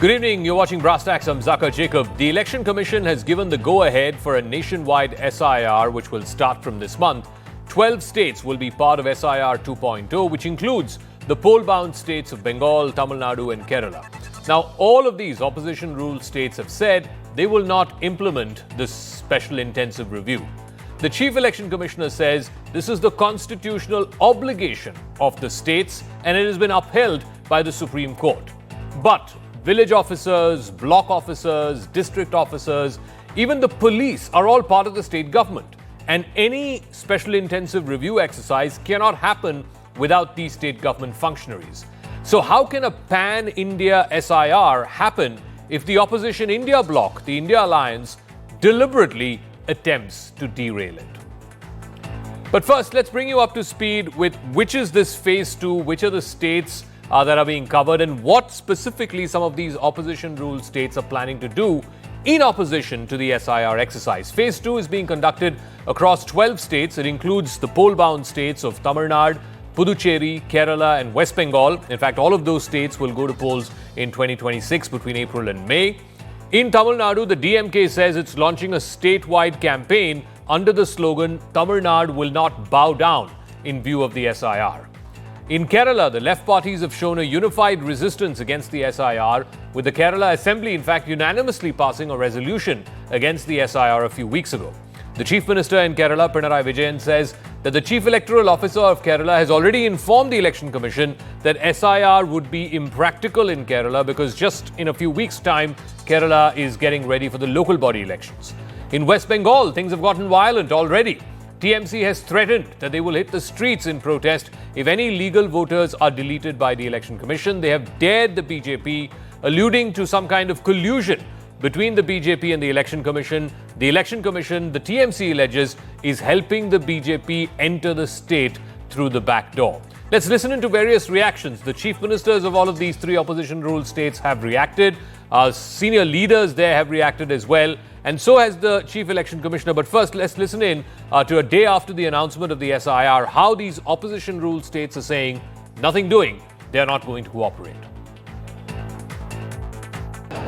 Good evening. You're watching Brass Tacks. I'm Zaka Jacob. The Election Commission has given the go-ahead for a nationwide SIR, which will start from this month. 12 states will be part of SIR 2.0, which includes the poll-bound states of Bengal, Tamil Nadu and Kerala. Now, all of these opposition rule states have said they will not implement this special intensive review. The Chief Election Commissioner says this is the constitutional obligation of the states and it has been upheld by the Supreme Court. But village officers, block officers, district officers, even the police are all part of the state government. And any special intensive review exercise cannot happen without these state government functionaries. So how can a pan-India SIR happen if the opposition India bloc, the India Alliance, deliberately attempts to derail it? But first, let's bring you up to speed with which is this phase 2, which are the states that are being covered and what specifically some of these opposition rule states are planning to do in opposition to the SIR exercise. Phase 2 is being conducted across 12 states. It includes the poll-bound states of Tamil Nadu, Puducherry, Kerala and West Bengal. In fact, all of those states will go to polls in 2026 between April and May. In Tamil Nadu, the DMK says it's launching a statewide campaign under the slogan, Tamil Nadu will not bow down, in view of the SIR. In Kerala, the left parties have shown a unified resistance against the SIR, with the Kerala Assembly, in fact, unanimously passing a resolution against the SIR a few weeks ago. The Chief Minister in Kerala, Pinarayi Vijayan, says that the Chief Electoral Officer of Kerala has already informed the Election Commission that SIR would be impractical in Kerala because just in a few weeks' time, Kerala is getting ready for the local body elections. In West Bengal, things have gotten violent already. TMC has threatened that they will hit the streets in protest if any legal voters are deleted by the Election Commission. They have dared the BJP, alluding to some kind of collusion between the BJP and the Election Commission. The Election Commission, the TMC alleges, is helping the BJP enter the state through the back door. Let's listen into various reactions. The chief ministers of all of these three opposition rule states have reacted. Senior leaders there have reacted as well. And so has the Chief Election Commissioner. But first, let's listen in to a day after the announcement of the SIR, how these opposition rule states are saying, nothing doing, they are not going to cooperate.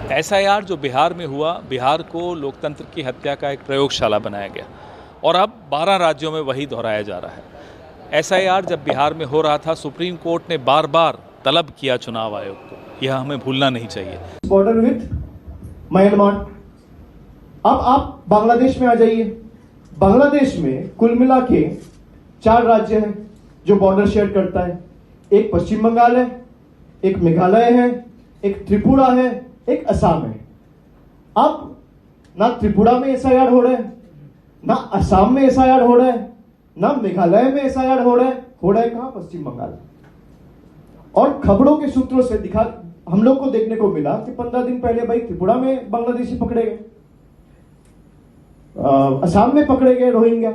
SIR जो बिहार में हुआ, बिहार को लोकतंत्र की हत्या का एक प्रयोगशाला बनाया गया और अब 12 राज्यों में वही दोहराया जा रहा है। SIR जब बिहार में हो रहा था, सुप्रीम कोर्ट ने बार-बार तलब किया चुनाव आयोग को, यह हमें भूलना नहीं चाहिए। Border with Myanmar. अब आप बांग्लादेश में आ जाइए। बांग्लादेश में कुल मिला के 4 राज्य हैं जो बॉर्डर शेयर करता है। एक पश्चिम बंगाल है, एक मेघालय है, एक त्रिपुरा है, एक असम है। अब ना त्रिपुरा में SIR हो रहा है, ना असम में SIR हो रहा है, ना मेघालय में SIR हो रहा है कहां? पश्चिम बंगाल। और खबरों के सूत्रों से हम लोग को देखने को मिला कि 15 दिन पहले भाई त्रिपुरा में बांग्लादेशी पकड़े गए, असम में पकड़े गए रोहिंग्या।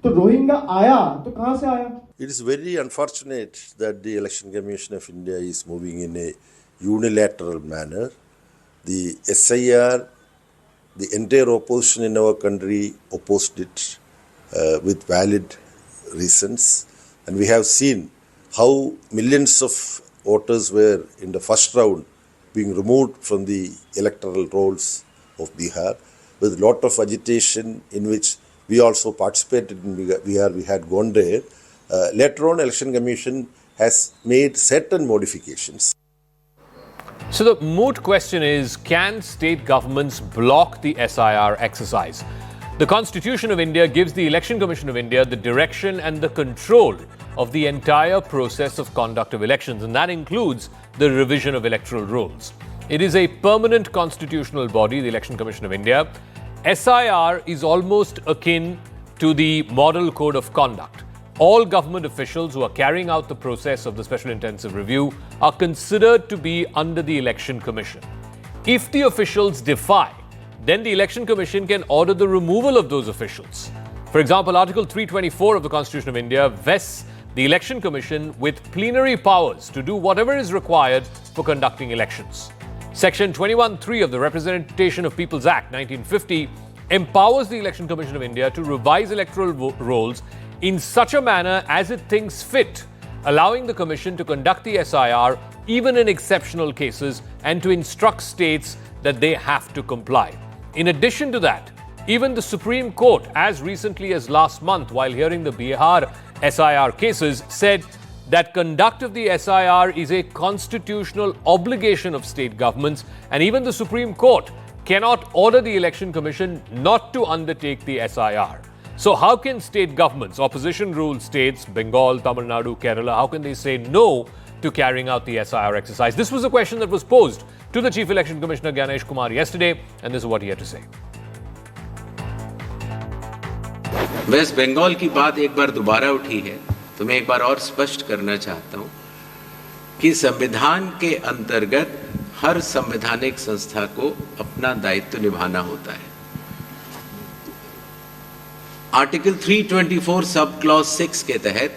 तो रोहिंग्या आया तो कहां से आया? It is very unfortunate that the Election Commission of India is moving in a unilateral manner. The SIR, the entire opposition in our country opposed it with valid reasons, and we have seen how millions of voters were in the first round being removed from the electoral rolls of Bihar, with a lot of agitation in which we also participated in Bihar. We had gone there. Later on, Election Commission has made certain modifications. So the moot question is, can state governments block the SIR exercise? The Constitution of India gives the Election Commission of India the direction and the control of the entire process of conduct of elections, and that includes the revision of electoral rules. It is a permanent constitutional body, the Election Commission of India. SIR is almost akin to the Model Code of Conduct. All government officials who are carrying out the process of the Special Intensive Review are considered to be under the Election Commission. If the officials defy, then the Election Commission can order the removal of those officials. For example, Article 324 of the Constitution of India vests the Election Commission with plenary powers to do whatever is required for conducting elections. Section 21(3) of the Representation of People's Act 1950 empowers the Election Commission of India to revise electoral rolls in such a manner as it thinks fit, allowing the Commission to conduct the SIR even in exceptional cases, and to instruct states that they have to comply. In addition to that, even the Supreme Court, as recently as last month, while hearing the Bihar SIR cases, said that conduct of the SIR is a constitutional obligation of state governments, and even the Supreme Court cannot order the Election Commission not to undertake the SIR. So how can state governments, opposition-ruled states, Bengal, Tamil Nadu, Kerala, how can they say no to carrying out the SIR exercise? This was a question that was posed to the Chief Election Commissioner Ganesh Kumar yesterday, and this is what he had to say. West Bengal की बात एक बार दोबारा उठी है तो मैं एक बार और स्पष्ट करना चाहता हूं कि संविधान के अंतर्गत हर संवैधानिक संस्था को अपना दायित्व निभाना होता है। आर्टिकल 324 सब क्लॉज 6 के तहत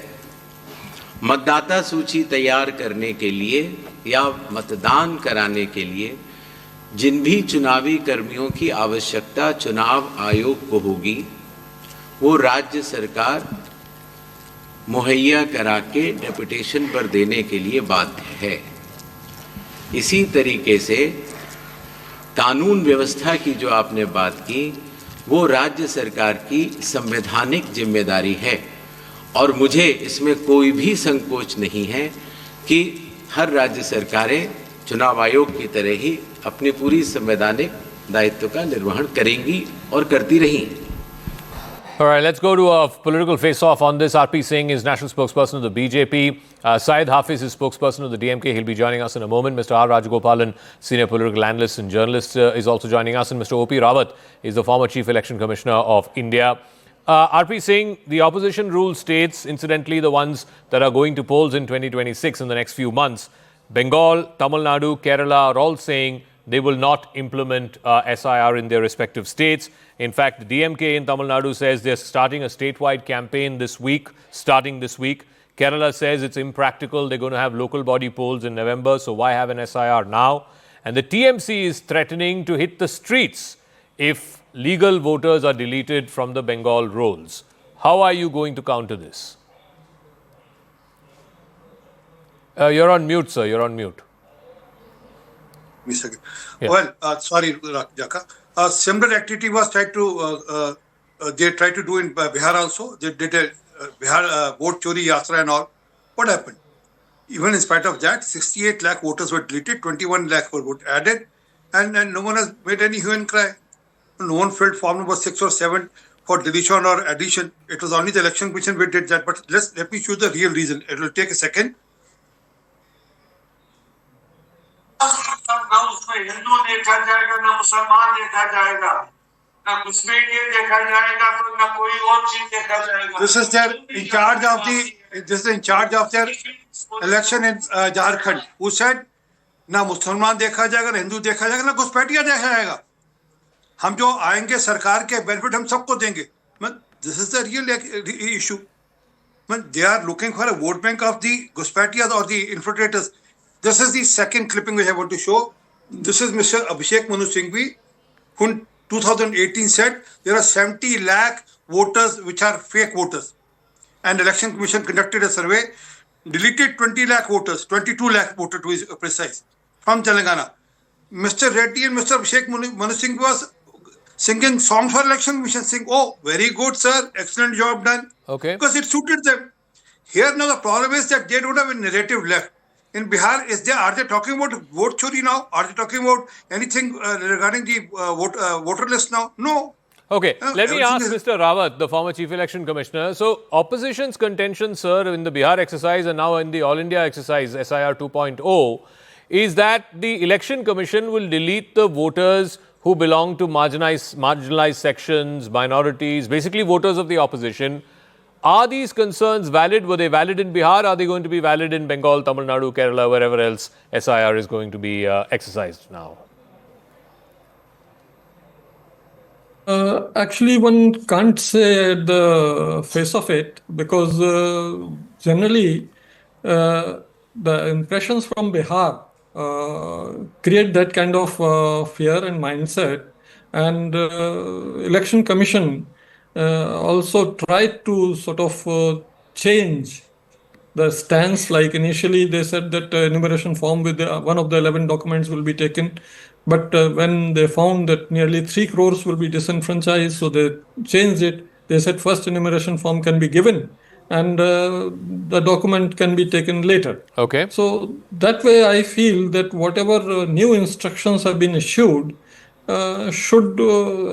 मतदाता सूची तैयार करने के लिए या मतदान कराने के लिए जिन भी चुनावी कर्मियों की आवश्यकता चुनाव आयोग को होगी वो राज्य सरकार मुहैया करा के डेपुटेशन पर देने के लिए बाध्य है। इसी तरीके से कानून व्यवस्था की जो आपने बात की वो राज्य सरकार की संवैधानिक जिम्मेदारी है और मुझे इसमें कोई भी संकोच नहीं है कि हर राज्य सरकारें चुनाव आयोग की तरह ही अपनी पूरी संवैधानिक दायित्व का निर्वहन करेंगी और करती रही। All right, let's go to a political face-off on this. R.P. Singh is national spokesperson of the BJP. Syed Hafiz is spokesperson of the DMK. He'll be joining us in a moment. Mr. R. Rajagopalan, senior political analyst and journalist, is also joining us. And Mr. O.P. Rawat is the former Chief Election Commissioner of India. R.P. Singh, the opposition-ruled states, incidentally the ones that are going to polls in 2026 in the next few months, Bengal, Tamil Nadu, Kerala are all saying they will not implement SIR in their respective states. In fact, the DMK in Tamil Nadu says they're starting a statewide campaign starting this week. Kerala says it's impractical. They're going to have local body polls in November, so why have an SIR now? And the TMC is threatening to hit the streets if legal voters are deleted from the Bengal rolls. How are you going to counter this? You're on mute, sir. You're on mute. Yeah. Well, sorry, Jaka. Similar activity was tried to, they tried to do in Bihar also. They did a Bihar vote chori yatra and all. What happened? Even in spite of that, 68 lakh voters were deleted, 21 lakh were added, and no one has made any hue and cry. No one filled form number 6 or 7 for deletion or addition. It was only the election commission which did that. But let me show the real reason. It will take a second. ना उसमें हिंदू देखा जाएगा ना मुसलमान देखा जाएगा ना मुस्लिम देखा जाएगा तो ना कोई और चीज देखा जाएगा। This is in charge of their election in Jharkhand, who said ना मुसलमान देखा जाएगा ना हिंदू देखा जाएगा ना घुसपैठिया देखा जाएगा। हम जो आएंगे सरकार के बेनिफिट हम सबको देंगे। This is the real issue. They are looking for a vote bank of the घुसपैठिया or the infiltrators. This is the second clipping which I want to show. This is Mr. Abhishek Manu Singhvi, who in 2018 said there are 70 lakh voters which are fake voters. And the Election Commission conducted a survey, deleted 20 lakh voters, 22 lakh voters to be precise, from Telangana. Mr. Reddy and Mr. Abhishek Manu Singhvi was singing songs for Election Commission, saying, oh, very good, sir, excellent job done. Okay. Because it suited them. Here now the problem is that they don't have a narrative left. In Bihar, are they talking about vote chori now? Are they talking about anything regarding the voter list now? No. Okay, let me ask Mr. Rawat, the former Chief Election Commissioner. So, opposition's contention, sir, in the Bihar exercise and now in the All India exercise, SIR 2.0, is that the Election Commission will delete the voters who belong to marginalized sections, minorities, basically voters of the opposition. Are these concerns valid? Were they valid in Bihar? Are they going to be valid in Bengal, Tamil Nadu, Kerala, wherever else SIR is going to be exercised now? Actually, one can't say the face of it because generally the impressions from Bihar create that kind of fear and mindset, and Election Commission also tried to sort of change the stance. Like initially, they said that enumeration form with one of the 11 documents will be taken, but when they found that nearly 3 crores will be disenfranchised, so they changed it. They said first enumeration form can be given, and the document can be taken later. Okay. So that way, I feel that whatever new instructions have been issued should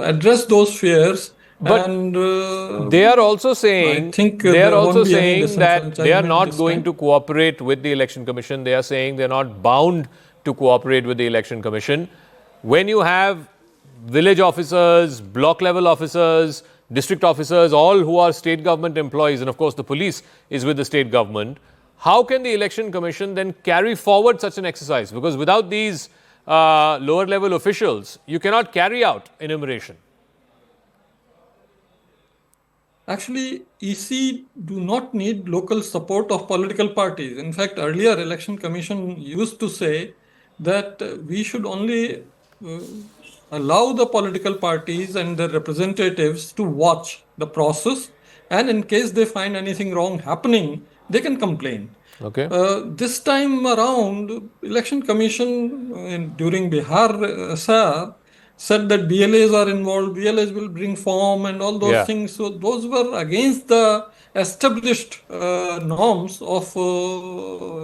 address those fears. But and they are also I saying think they are there also won't be any saying that they are disenfranchisement not this going time. to cooperate with the Election Commission. They are saying they are not bound to cooperate with the Election Commission. When you have village officers, block level officers, district officers, all who are state government employees, and of course the police is with the state government, how can the Election Commission then carry forward such an exercise? Because without these lower level officials, you cannot carry out enumeration. Actually, EC do not need local support of political parties. In fact, earlier Election Commission used to say that we should only allow the political parties and their representatives to watch the process, and in case they find anything wrong happening, they can complain. Okay. This time around, Election Commission during Bihar SR said that BLAs are involved, BLAs will bring form and all those things. So those were against the established norms of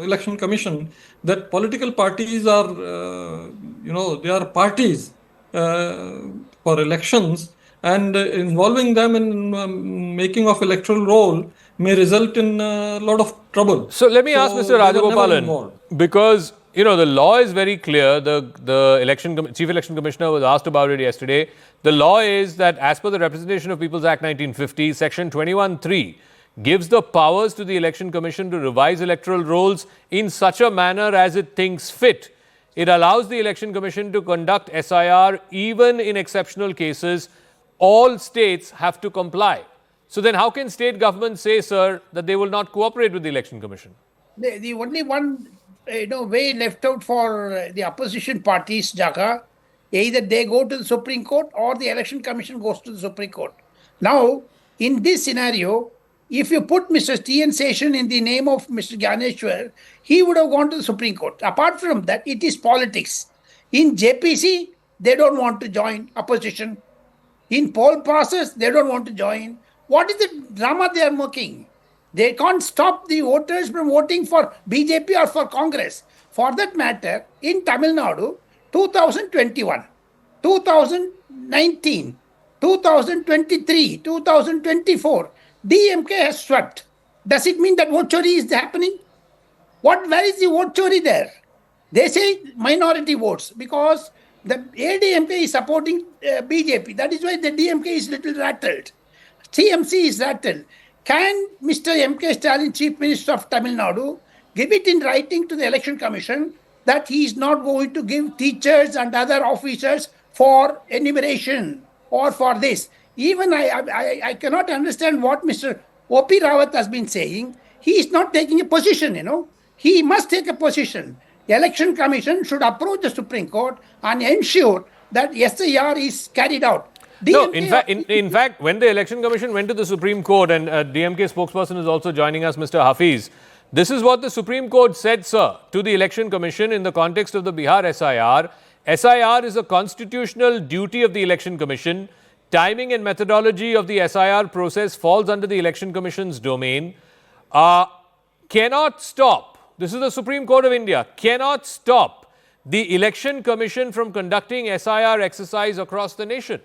Election Commission, that political parties are, they are parties for elections, and involving them in making of electoral roll may result in a lot of trouble. So let me ask Mr. they were never Rajagopalan, involved. because the law is very clear. The Chief Election Commissioner was asked about it yesterday. The law is that as per the Representation of People's Act 1950, Section 21(3) gives the powers to the Election Commission to revise electoral rolls in such a manner as it thinks fit. It allows the Election Commission to conduct SIR even in exceptional cases. All states have to comply. So then how can state governments say, sir, that they will not cooperate with the Election Commission? The only one way left out for the opposition parties, Jaka, either they go to the Supreme Court or the Election Commission goes to the Supreme Court. Now, in this scenario, if you put Mr. T.N. Session in the name of Mr. Gyaneshwar, he would have gone to the Supreme Court. Apart from that, it is politics. In JPC, they don't want to join opposition. In poll process, they don't want to join. What is the drama they are making? They can't stop the voters from voting for BJP or for Congress. For that matter, in Tamil Nadu, 2021, 2019, 2023, 2024, DMK has swept. Does it mean that vote chori is happening? Where is the vote chori there? They say minority votes because the ADMK is supporting BJP. That is why the DMK is little rattled. TMC is rattled. Can Mr. M.K. Stalin, Chief Minister of Tamil Nadu, give it in writing to the Election Commission that he is not going to give teachers and other officers for enumeration or for this? Even I cannot understand what Mr. O.P. Rawat has been saying. He is not taking a position, He must take a position. The Election Commission should approach the Supreme Court and ensure that SIR is carried out. No, in fact, when the Election Commission went to the Supreme Court, and DMK spokesperson is also joining us, Mr. Hafiz, this is what the Supreme Court said, sir, to the Election Commission in the context of the Bihar SIR. SIR is a constitutional duty of the Election Commission. Timing and methodology of the SIR process falls under the Election Commission's domain. Cannot stop, this is the Supreme Court of India, cannot stop the Election Commission from conducting SIR exercise across the nation.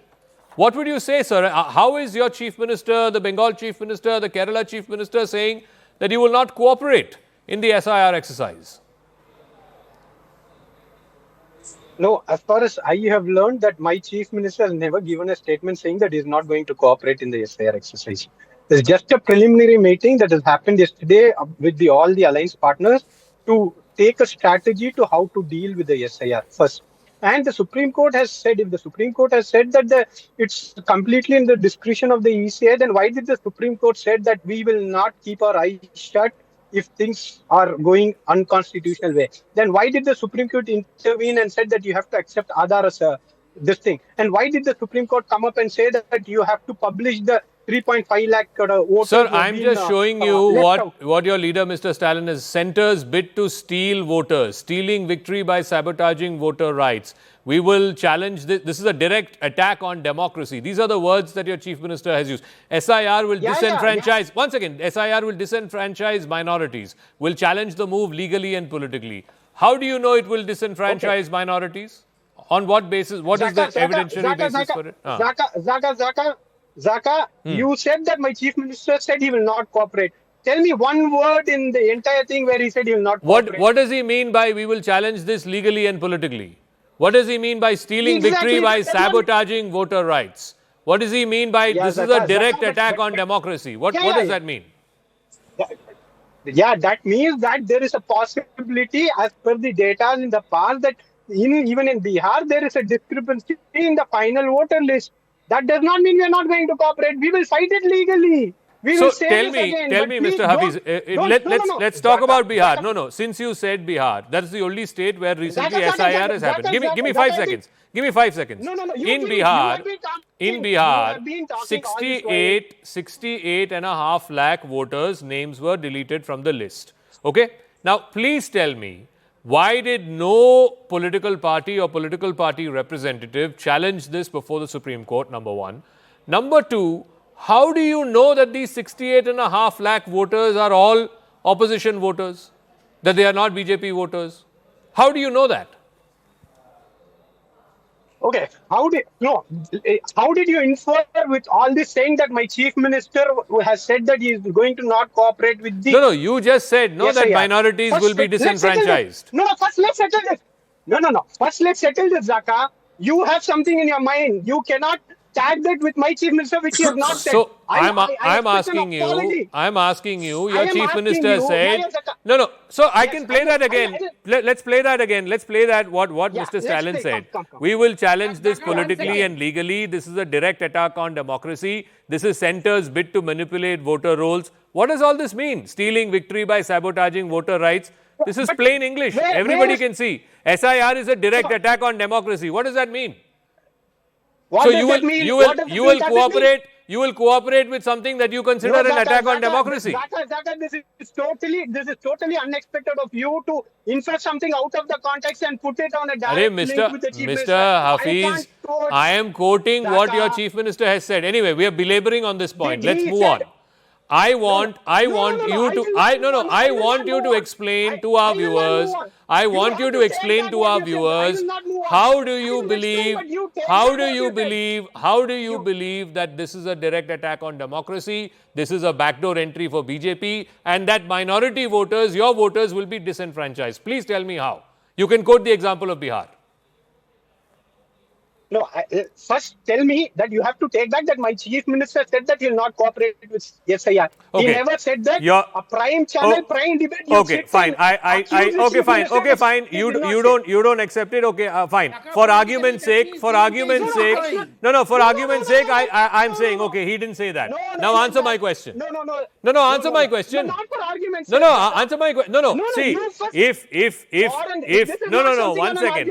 What would you say, sir? How is your Chief Minister, the Bengal Chief Minister, the Kerala Chief Minister saying that you will not cooperate in the SIR exercise? No, as far as I have learned, that my Chief Minister has never given a statement saying that he is not going to cooperate in the SIR exercise. There's just a preliminary meeting that has happened yesterday with all the alliance partners to take a strategy to how to deal with the SIR first. And the Supreme Court has said, if the Supreme Court has said that it's completely in the discretion of the ECI, then why did the Supreme Court said that we will not keep our eyes shut if things are going unconstitutional way? Then why did the Supreme Court intervene and said that you have to accept Aadhaar as this thing? And why did the Supreme Court come up and say that you have to publish the 3.5 lakh voters. Sir, have I'm been, just showing you left out. what your leader, Mr. Stalin, is. Centers bid to steal voters, stealing victory by sabotaging voter rights. We will challenge this. This is a direct attack on democracy. These are the words that your chief minister has used. SIR will disenfranchise. Once again, SIR will disenfranchise minorities. Will challenge the move legally and politically. How do you know it will disenfranchise minorities? On what basis? What is the evidentiary basis for it? Zaka, you said that my chief minister said he will not cooperate. Tell me one word in the entire thing where he said he will not cooperate. What does he mean by we will challenge this legally and politically? What does he mean by stealing victory by sabotaging voter rights? What does he mean by this is a direct attack on democracy? What does that mean? Yeah, that means that there is a possibility, as per the data in the past, that even in Bihar, there is a discrepancy in the final voter list. That does not mean we are not going to cooperate. We will fight it legally. So tell me, Mr. Hafiz, let's talk about Bihar. No. Since you said Bihar, that's the only state where recently SIR has happened. Give me 5 seconds. Give me 5 seconds. In Bihar, 68 and a half lakh voters' names were deleted from the list. Okay. Now, please tell me, why did no political party or political party representative challenge this before the Supreme Court? Number one. Number two. How do you know that these 68.5 lakh voters are all opposition voters? That they are not BJP voters? How do you know that? Okay, how did you infer with all this saying that my chief minister has said that he is going to not cooperate with the... No, you just said that minorities will be disenfranchised. First let's settle this. First let's settle this, Zaka. You have something in your mind. You cannot tag that with my chief minister, which he has not said. So I'm asking you, your chief minister said, no. So I can play that again. Let's play that again. Let's play that what Mr. Stalin said. We will challenge this politically and legally. This is a direct attack on democracy. This is center's bid to manipulate voter rolls. What does all this mean? Stealing victory by sabotaging voter rights. This is plain English. Everybody can see. SIR is a direct attack on democracy. What does that mean? So you will cooperate with something that you consider an attack on democracy. Zaka, this is totally unexpected of you to insert something out of the context and put it on a direct link with the chief minister. Mr. Hafiz, I am quoting what your chief minister has said. Anyway, we are belaboring on this point. Let's move on. I want you to explain to our viewers. I want you to explain to our viewers how do you believe that this is a direct attack on democracy, this is a backdoor entry for BJP, and that minority voters, your voters, will be disenfranchised. Please tell me how. You can quote the example of Bihar. No, first tell me that you have to take back that my chief minister said that he will not cooperate with SIR. He never said that. A prime channel, prime debate. Okay, fine. Okay, fine. You don't accept it. Okay, fine. For argument's sake, I'm saying, okay, he didn't say that. Now answer my question. No, answer my question. Not for argument's sake. Answer my question. No. See,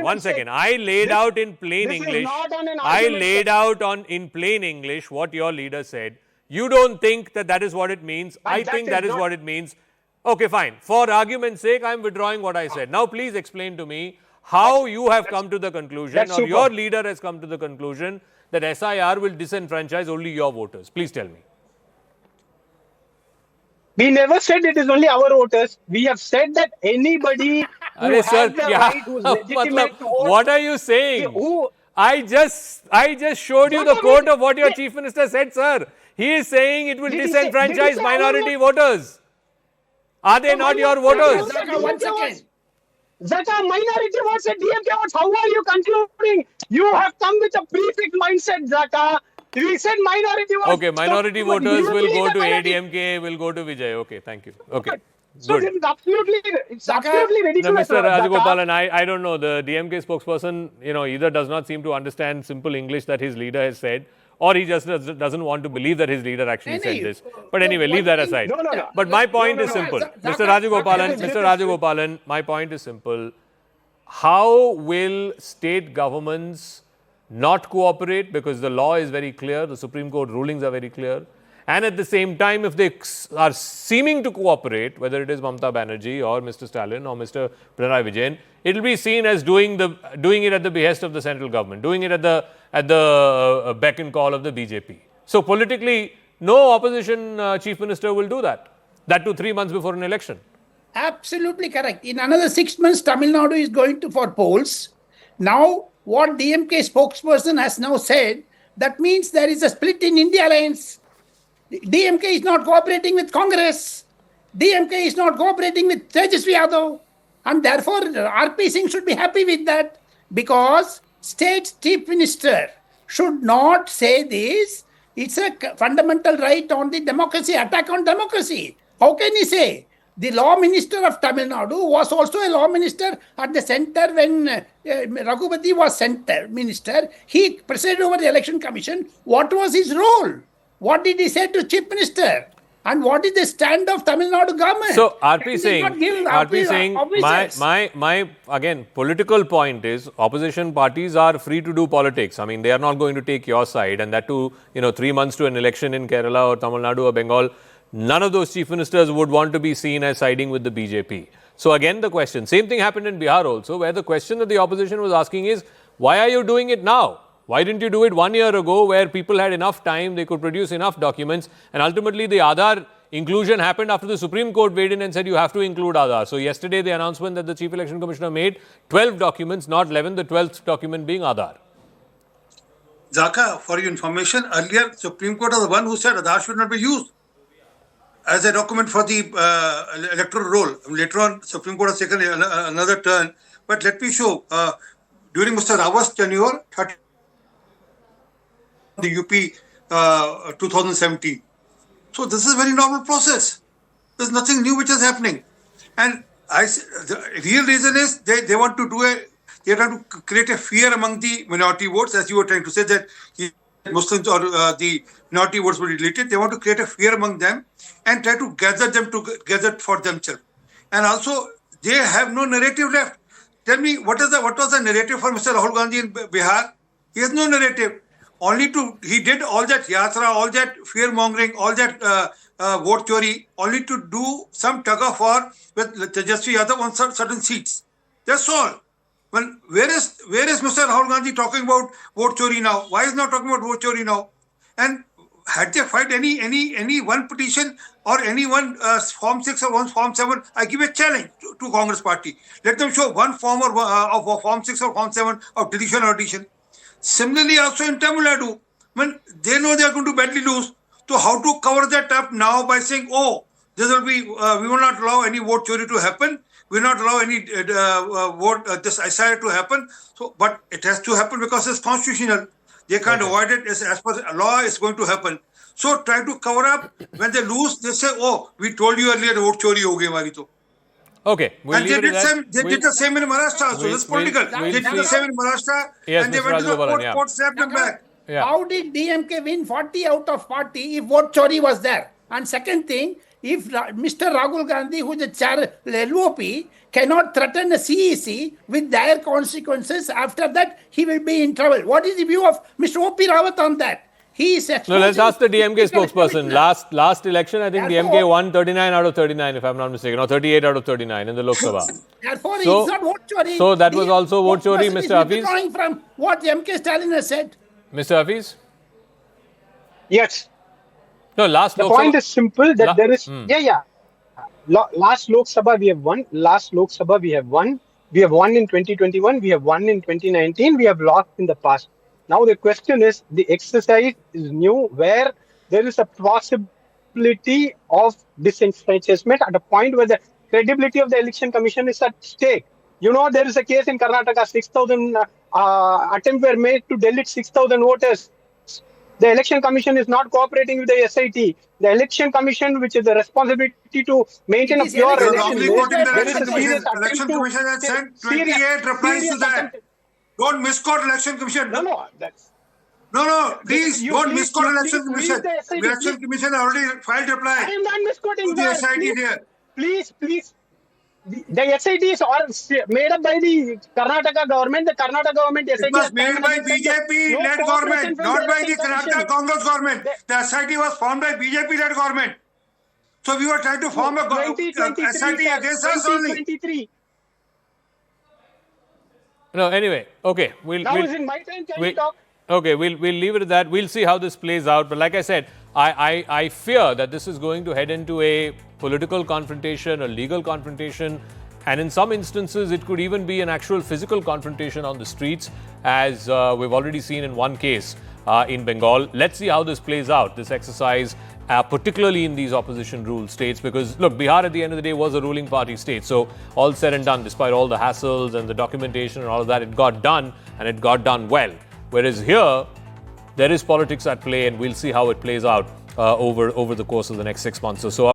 one second. I laid out in plain English. In plain English what your leader said. You don't think that is what it means. I think that is what it means. Okay, fine. For argument's sake, I am withdrawing what I said. Now, please explain to me how you have come to the conclusion, or your leader has come to the conclusion, that SIR will disenfranchise only your voters. Please tell me. We never said it is only our voters. We have said that anybody who has the right, who is legitimate to vote. What are you saying? I just showed you the quote of what your chief minister said, sir. He is saying it will disenfranchise minority voters. Are they not your voters? Zaka, minority votes and DMK votes. How are you concluding? You have come with a prefix mindset, Zaka. We said minority votes. Okay, minority voters will go to ADMK, will go to Vijay. Okay, thank you. Okay. So good. It's absolutely ridiculous. Mr. Rajagopalan, I don't know. The DMK spokesperson, either does not seem to understand simple English that his leader has said, or he just doesn't want to believe that his leader actually said this. But anyway, leave that aside. But my point is simple. Mr. Rajagopalan, my point is simple. How will state governments not cooperate? Because the law is very clear. The Supreme Court rulings are very clear. And at the same time, if they are seeming to cooperate, whether it is Mamata Banerjee or Mr. Stalin or Mr. Pinarayi Vijayan, it will be seen as doing it at the behest of the central government, doing it at the beck and call of the BJP. So politically, no opposition chief minister will do that. That too 3 months before an election. Absolutely correct. In another 6 months, Tamil Nadu is going to for polls. Now, what DMK spokesperson has now said, that means there is a split in India Alliance. DMK is not cooperating with Congress. DMK is not cooperating with Tejasvi Yadav. And therefore, RP Singh should be happy with that, because state chief minister should not say this. It's a fundamental right on the democracy, attack on democracy. How can he say? The law minister of Tamil Nadu was also a law minister at the center when Raghupati was center minister. He presided over the election commission. What was his role? What did he say to chief minister? And what is the stand of Tamil Nadu government? So RP saying, my again political point is opposition parties are free to do politics. I mean, they are not going to take your side, and that too, 3 months to an election in Kerala or Tamil Nadu or Bengal. None of those chief ministers would want to be seen as siding with the BJP. So again, the question, same thing happened in Bihar also, where the question that the opposition was asking is, why are you doing it now? Why didn't you do it 1 year ago, where people had enough time, they could produce enough documents, and ultimately the Aadhaar inclusion happened after the Supreme Court weighed in and said you have to include Aadhaar. So yesterday the announcement that the Chief Election Commissioner made, 12 documents, not 11, the 12th document being Aadhaar. Zaka, for your information, earlier Supreme Court was the one who said Aadhaar should not be used as a document for the electoral roll. Later on, Supreme Court has taken another turn. But let me show, during Mr. Rawat's tenure, the UP 2017. So this is a very normal process. There's nothing new which is happening. And the real reason is they want to they want to create a fear among the minority votes, as you were trying to say that Muslims or the minority votes were deleted. They want to create a fear among them and try to gather them together for themselves. And also, they have no narrative left. Tell me, what was the narrative for Mr. Rahul Gandhi in Bihar? He has no narrative. He did all that yatra, all that fear mongering, all that vote chori, only to do some tug of war with Tejasvi Yadav on certain seats. That's all. Well, where is Mr. Rahul Gandhi talking about vote chori now? Why is not talking about vote chori now? And had they filed any one petition or any one Form 6 or one Form 7, I give a challenge to Congress party. Let them show one form of Form 6 or Form 7 of deletion or addition. Similarly, also in Tamil Nadu, when they know they are going to badly lose, so how to cover that up now by saying, oh, this will be, we will not allow any vote chori to happen, we will not allow any this SIR to happen. So, but it has to happen because it's constitutional. They can't avoid it. As per the law, it's going to happen. So try to cover up. When they lose, they say, oh, we told you earlier vote chori ho gayi hamari to. Okay, and they did the same in Maharashtra. So it's political. They did the same in Maharashtra, and they went to the court, slapped them back. Yeah. How did DMK win 40 out of 40 if vote chori was there? And second thing, if Mr. Rahul Gandhi, who is the chair LOP, cannot threaten a CEC with dire consequences, after that he will be in trouble. What is the view of Mr. O.P. Rawat on that? He is no, let's ask the DMK spokesperson. Last election, I think DMK won 39 out of 39, if I'm not mistaken, or 38 out of 39 in the Lok Sabha. Therefore, it's not vote chori. So that was also vote chori, Mr. Hafiz? From what MK Stalin has said. Mr. Hafiz? Yes. No, the point is simple that there is, last Lok Sabha we have won, last Lok Sabha we have won in 2021, we have won in 2019, we have lost in the past. Now the question is, the exercise is new, where there is a possibility of disenfranchisement at a point where the credibility of the election commission is at stake. You know, there is a case in Karnataka, 6,000 attempts were made to delete 6,000 voters. The election commission is not cooperating with the SIT. The election commission, which is the responsibility to maintain a pure election, election commission has sent 28 replies to that. Don't misquote election commission. No, please don't misquote election commission. Election commission already filed reply. I am not misquoting to the SIT there. Please. The SIT is all made up by the Karnataka government. The Karnataka government SIT It was has made come by and said that BJP-led no cooperation government, from not the by the Election Karnataka Commission. Congress government. The SIT was formed by BJP-led government. So we were trying to form a SIT against us only. 2023. No, anyway, okay. Now is in my time. Can you talk? Okay, we'll leave it at that. We'll see how this plays out. But like I said, I fear that this is going to head into a political confrontation, a legal confrontation, and in some instances, it could even be an actual physical confrontation on the streets, as we've already seen in one case in Bengal. Let's see how this plays out, this exercise, particularly in these opposition rule states, because look, Bihar at the end of the day was a ruling party state. So all said and done, despite all the hassles and the documentation and all of that, it got done, and it got done well. Whereas here, there is politics at play, and we'll see how it plays out over the course of the next 6 months or so.